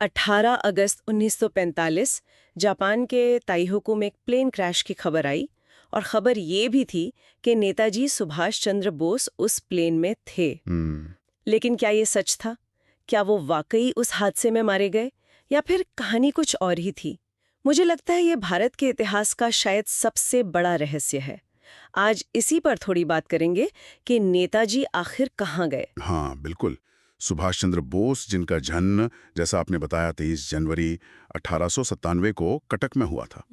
18 अगस्त 1945 Japan के Taihoku में एक प्लेन क्रैश की खबर आई और खबर ये भी थी कि नेताजी सुभाष चंद्र बोस उस प्लेन में थे। लेकिन क्या ये सच था? क्या वो वाकई उस हादसे में मारे गए या फिर कहानी कुछ और ही थी? मुझे लगता है ये भारत के इतिहास का शायद सबसे बड़ा रहस्य है। आज इसी पर थोड़ी बात करेंगे कि नेताजी आखिर कहाँ गए। हाँ, बिल्कुल। सुभाष चंद्र बोस, जिनका जन्म जैसा आपने बताया 23 जनवरी 1897 को कटक में हुआ था।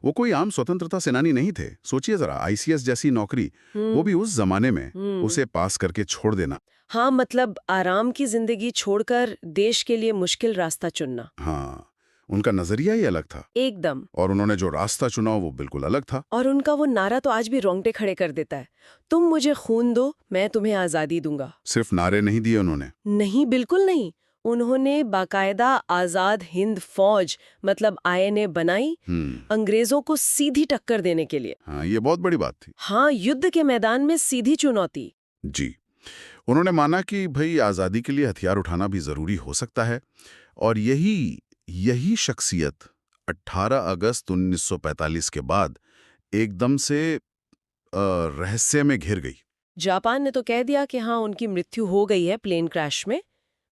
वो कोई आम स्वतंत्रता सेनानी नहीं थे। सोचिए जरा, आईसीएस जैसी नौकरी, वो भी उस जमाने में, उसे पास करके छोड़ देना। हाँ, मतलब आराम की जिंदगी छोड़कर देश के लिए मुश्किल रास्ता चुनना। हाँ, उनका नजरिया ही अलग था एकदम। और उन्होंने जो रास्ता चुना वो बिल्कुल अलग था। और उनका वो नारा तो आज भी रोंगटे खड़े कर देता है, तुम मुझे खून दो, मैं तुम्हें आजादी दूंगा। सिर्फ नारे नहीं दिए उन्होंने। नहीं, बिल्कुल नहीं। उन्होंने बाकायदा आजाद हिंद फौज मतलब आईएनए बनाई, अंग्रेजों को सीधी टक्कर देने के लिए। हाँ, ये बहुत बड़ी बात थी। हाँ, युद्ध के मैदान में सीधी चुनौती। जी, उन्होंने माना कि भाई आज़ादी के लिए हथियार उठाना भी ज़रूरी हो सकता है। और यही यही शख्सियत 18 अगस्त 1945 के बाद एकदम से रहस्य में घिर गई। जापान ने तो कह दिया कि हाँ, उनकी मृत्यु हो गई है प्लेन क्रैश में,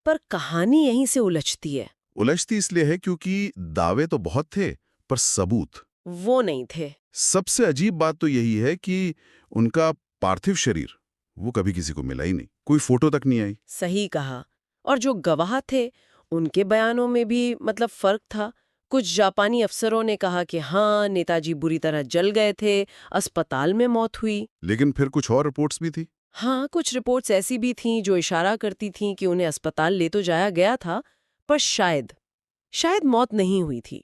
पर कहानी यहीं से उलझती है। उलझती इसलिए है क्योंकि दावे तो बहुत थे, पर सबूत वो नहीं थे। सबसे अजीब बात तो यही है कि उनका पार्थिव शरीर वो कभी किसी को मिला ही नहीं, कोई फोटो तक नहीं आई। सही कहा। और जो गवाह थे, उनके बयानों में भी मतलब फर्क था। कुछ जापानी अफसरों ने कहा कि हाँ, नेताजी बुरी तरह जल गए थे, अस्पताल में मौत हुई। लेकिन फिर कुछ और रिपोर्ट्स भी थी। हाँ, कुछ रिपोर्ट्स ऐसी भी थीं जो इशारा करती थीं कि उन्हें अस्पताल ले तो जाया गया था, पर शायद शायद मौत नहीं हुई थी।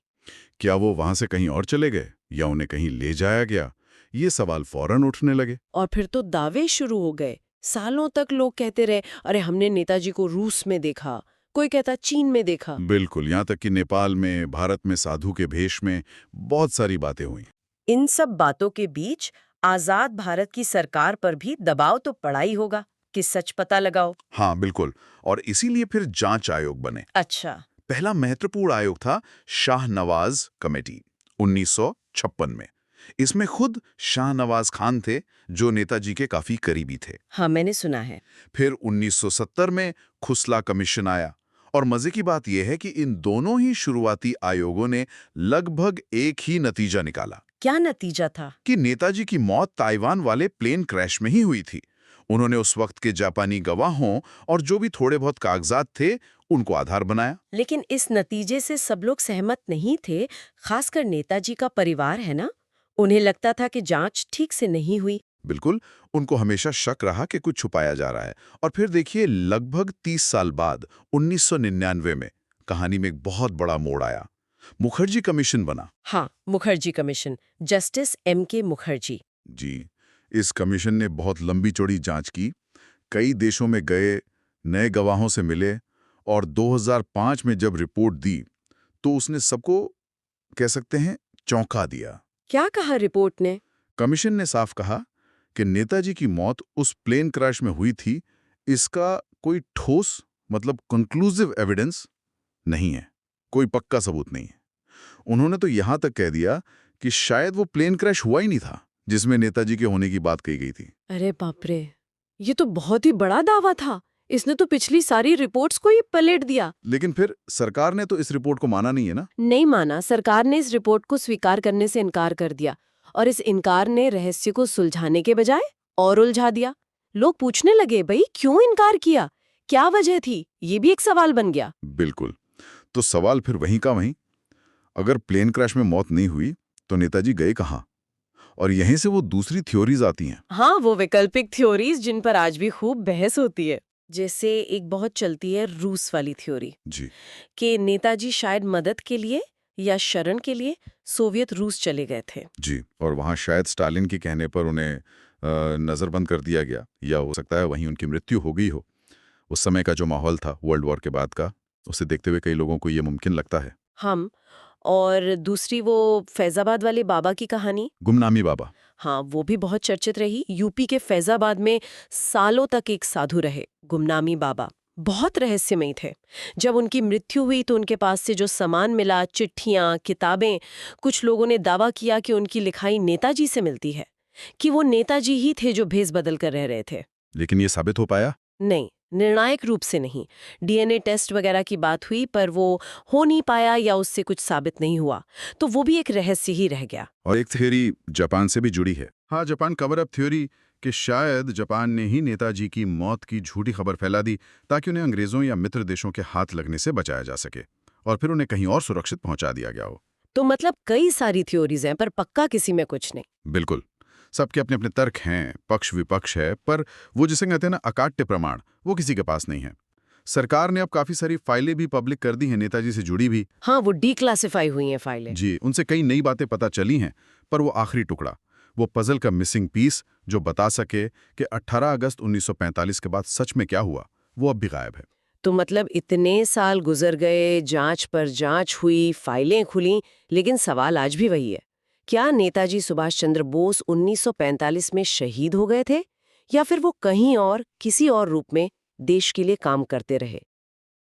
क्या वो वहां से कहीं और चले गए या उन्हें कहीं ले जाया गया? ये सवाल फौरन उठने लगे। और फिर तो दावे शुरू हो गए। सालों तक लोग कहते रहे, अरे हमने नेताजी को रूस में देखा, कोई कहता चीन में देखा। बिल्कुल, यहाँ तक कि नेपाल में, भारत में साधु के भेष में बहुत सारी बातें हुई। इन सब बातों के बीच आजाद भारत की सरकार पर भी दबाव तो पड़ा ही होगा कि सच पता लगाओ। हाँ, बिल्कुल। और इसीलिए फिर जांच आयोग बने। अच्छा। पहला महत्वपूर्ण आयोग था शाहनवाज कमेटी 1956 में। इसमें खुद शाहनवाज खान थे, जो नेताजी के काफी करीबी थे। हाँ, मैंने सुना है। फिर 1970 में खुसला कमीशन आया। और मजे की बात यह है कि इन दोनों ही शुरुआती आयोगों ने लगभग एक ही नतीजा निकाला। क्या नतीजा था? कि नेताजी की मौत ताइवान वाले प्लेन क्रैश में ही हुई थी। उन्होंने उस वक्त के जापानी गवाहों और जो भी थोड़े बहुत कागजात थे, उनको आधार बनाया। लेकिन इस नतीजे से सब लोग सहमत नहीं थे, खासकर नेताजी का परिवार है ना। उन्हें लगता था कि जांच ठीक से नहीं हुई। बिल्कुल, उनको हमेशा शक रहा कि कुछ छुपाया जा रहा है। और फिर देखिए, लगभग 30 साल बाद 1999 में कहानी में एक बहुत बड़ा मोड़ आया। मुखर्जी कमीशन बना। हाँ, Mukherjee commission, justice M K. Mukherjee. जी, इस कमीशन ने बहुत लंबी चौड़ी जांच की, कई देशों में गए, नए गवाहों से मिले, और 2005 में जब रिपोर्ट दी तो उसने सबको, कह सकते हैं, चौंका दिया। क्या कहा रिपोर्ट ने? कमीशन ने साफ कहा कि नेताजी की मौत उस प्लेन क्रैश में हुई थी, इसका कोई ठोस मतलब कंक्लूसिव एविडेंस नहीं है, कोई पक्का सबूत नहीं है। उन्होंने तो यहां तक कह दिया कि शायद वो प्लेन क्रैश हुआ ही नहीं था जिसमें नेताजी के होने की बात कही गई थी। अरे बाप रे, ये तो बहुत ही बड़ा दावा था। इसने तो पिछली सारी रिपोर्ट्स को ही पलट दिया। लेकिन फिर सरकार ने तो इस रिपोर्ट को माना नहीं है ना। नहीं माना। सरकार ने इस रिपोर्ट को स्वीकार करने से इनकार कर दिया और इस इनकार ने रहस्य को सुलझाने के बजाय और उलझा दिया। लोग पूछने लगे, भाई क्यों इनकार किया, क्या वजह थी? ये भी एक सवाल बन गया। बिल्कुल। तो सवाल फिर वहीं का वहीं, अगर प्लेन क्रैश में मौत नहीं हुई तो नेताजी गए कहाँ? और यहीं से वो दूसरी थ्योरीज आती हैं। हाँ, वो वैकल्पिक थ्योरीज जिन पर आज भी खूब बहस होती है। जैसे एक बहुत चलती है रूस वाली थ्योरी जी। कि नेताजी शायद मदद के लिए या शरण के लिए सोवियत रूस चले गए थे। जी, और वहाँ शायद स्टालिन के कहने पर उन्हें नज़रबंद कर दिया गया, या हो सकता है वहीं उनकी मृत्यु हो गई हो। उस समय का जो माहौल था वर्ल्ड वॉर के बाद का, उसे देखते हुए कई लोगों को ये मुमकिन लगता है। हम और दूसरी वो फैजाबाद वाले बाबा की कहानी। गुमनामी बाबा। हाँ, वो भी बहुत चर्चित रही। यूपी के फैजाबाद में सालों तक एक साधु रहे, गुमनामी बाबा। बहुत रहस्यमयी थे। जब उनकी मृत्यु हुई तो उनके पास से जो सामान मिला, चिट्ठियां, किताबें, कुछ लोगों ने दावा किया कि उनकी लिखाई नेताजी से मिलती है, कि वो नेताजी ही थे जो भेस बदल कर रह रहे थे। लेकिन ये साबित हो पाया? नहीं, निर्णायक रूप से नहीं। डीएनए टेस्ट वगैरह की बात हुई पर वो हो नहीं पाया या उससे कुछ साबित नहीं हुआ, तो वो भी एक रहस्य ही रह गया। और एक थ्योरी जापान से भी जुड़ी है। हाँ, जापान कवर अप थ्योरी कि शायद जापान ने ही नेताजी की मौत की झूठी खबर फैला दी ताकि उन्हें अंग्रेजों या मित्र देशों के हाथ लगने से बचाया जा सके और फिर उन्हें कहीं और सुरक्षित पहुंचा दिया गया हो। तो मतलब कई सारी थ्योरीज हैं पर पक्का किसी में कुछ नहीं। बिल्कुल, सबके अपने अपने तर्क हैं, पक्ष विपक्ष है, पर वो जिसे कहते हैं ना अकाट्य प्रमाण, वो किसी के पास नहीं है। सरकार ने अब काफी सारी फाइलें भी पब्लिक कर दी हैं नेताजी से जुड़ी भी। हाँ, वो डीक्लासिफाई हुई हैं फाइलें। जी, उनसे कई नई बातें पता चली हैं, पर वो आखिरी टुकड़ा, वो पजल का मिसिंग पीस जो बता सके कि 18 अगस्त 1945 के बाद सच में क्या हुआ, वो अब भी गायब है। तो मतलब इतने साल गुजर गए, जांच पर जांच हुई, फाइलें खुली, लेकिन सवाल आज भी वही है। क्या नेताजी सुभाष चंद्र बोस 1945 में शहीद हो गए थे या फिर वो कहीं और किसी और रूप में देश के लिए काम करते रहे?